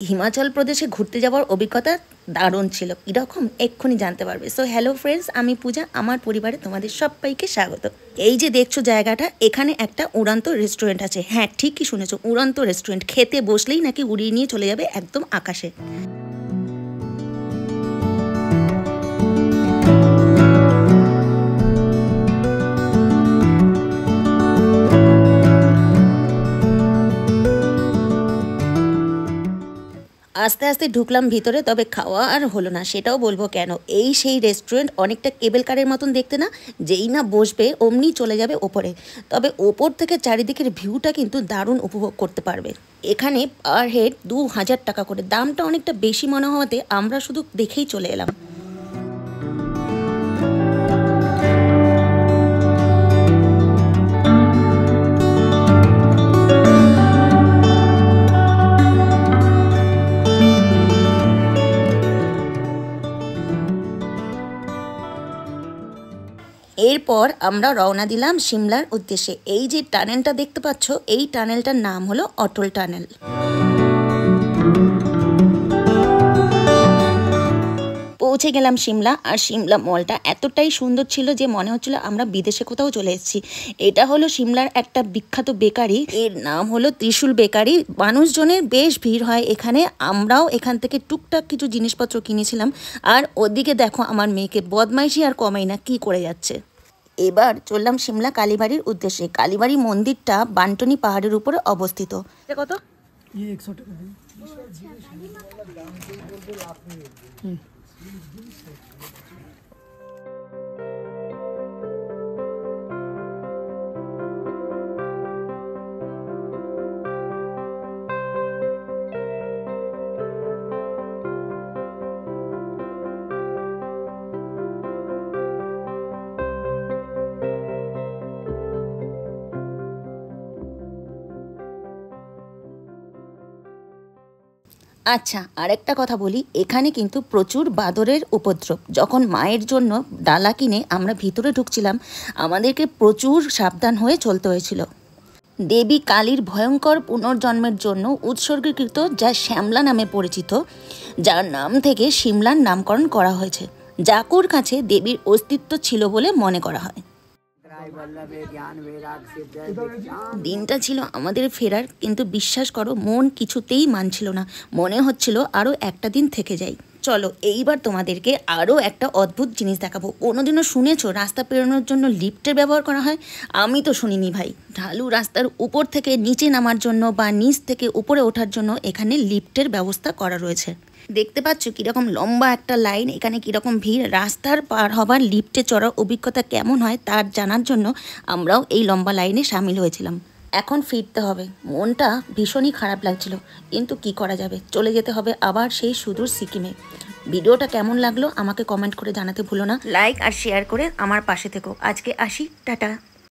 হিমাচল প্রদেশে ঘুরতে যাওয়ার অভিজ্ঞতা দারুণ ছিল। কীরকম এক্ষুনি জানতে পারবে। সো হ্যালো ফ্রেন্ডস, আমি পূজা, আমার পরিবারে তোমাদের সবাইকে স্বাগত। এই যে দেখছো জায়গাটা, এখানে একটা উড়ান্ত রেস্টুরেন্ট আছে। হ্যাঁ, ঠিকই শুনেছো, উড়ান্ত রেস্টুরেন্ট। খেতে বসলেই নাকি উড়িয়ে নিয়ে চলে যাবে একদম আকাশে। আস্তে আস্তে ঢুকলাম ভিতরে, তবে খাওয়া আর হলো না। সেটাও বলবো কেন। এই সেই রেস্টুরেন্ট, অনেকটা কেবল কারের মতন দেখতে না? যেই না বসবে অমনি চলে যাবে ওপরে। তবে ওপর থেকে চারিদিকের ভিউটা কিন্তু দারুণ উপভোগ করতে পারবে। এখানে পার হেড 2000 টাকা করে। দামটা অনেকটা বেশি মনে হওয়াতে আমরা শুধু দেখেই চলে এলাম। এরপর আমরা রওনা দিলাম সিমলার উদ্দেশ্যে। এই যে টানেলটা দেখতে পাচ্ছ, এই টানেলটার নাম হলো অটল টানেল। পৌঁছে গেলাম সিমলা। আর সিমলা মলটা এতটাই সুন্দর ছিল যে মনে হচ্ছিল আমরা বিদেশে কোথাও চলে এসেছি। এটা হলো সিমলার একটা বিখ্যাত বেকারি, এর নাম হলো ত্রিশূল বেকারি। মানুষজনের বেশ ভিড় হয় এখানে। আমরাও এখান থেকে টুকটাক কিছু জিনিসপত্র কিনেছিলাম। আর ওদিকে দেখো আমার মেয়েকে, বদমাইশি আর কমাই না, কি করে যাচ্ছে। এবার চললাম সিমলা কালীবাড়ির উদ্দেশ্যে। কালীবাড়ি মন্দিরটা বান্টনি পাহাড়ের উপরে অবস্থিত। কত? আচ্ছা, আরেকটা কথা বলি, এখানে কিন্তু প্রচুর বাদরের উপদ্রব। যখন মায়ের জন্য ডালা কিনে আমরা ভিতরে ঢুকছিলাম, আমাদেরকে প্রচুর সাবধান হয়ে চলতে হয়েছিল। দেবী কালীর ভয়ঙ্কর পুনর্জন্মের জন্য উৎসর্গীকৃত যা শ্যামলা নামে পরিচিত, যার নাম থেকে সিমলার নামকরণ করা হয়েছে। জাকুর কাছে দেবীর অস্তিত্ব ছিল বলে মনে করা হয়। দিনটা ছিল আমাদের ফেরার, কিন্তু বিশ্বাস করো মন কিছুতেই মানছিল না। মনে হচ্ছিল আরও একটা দিন থেকে যাই। চলো এইবার তোমাদেরকে আরও একটা অদ্ভুত জিনিস দেখাবো। কোনোদিনও শুনেছো রাস্তা পেরোনোর জন্য লিফটের ব্যবহার করা হয়? আমি তো শুনিনি ভাই। ঢালু রাস্তার উপর থেকে নিচে নামার জন্য বা নিচ থেকে উপরে ওঠার জন্য এখানে লিফটের ব্যবস্থা করা রয়েছে। দেখতে পাচ্ছ কীরকম লম্বা একটা লাইন, এখানে কীরকম ভিড়। রাস্তার পার হবার লিফটে চড়ার অভিজ্ঞতা কেমন হয় তার জানার জন্য আমরাও এই লম্বা লাইনে সামিল হয়েছিলাম। এখন ফিরতে হবে। মনটা ভীষণই খারাপ লাগছিল, কিন্তু কি করা যাবে, চলে যেতে হবে আবার সেই সুদূর সিকিমে। ভিডিওটা কেমন লাগলো আমাকে কমেন্ট করে জানাতে ভুলো না। লাইক আর শেয়ার করে আমার পাশে থেকো। আজকে আসি, টাটা।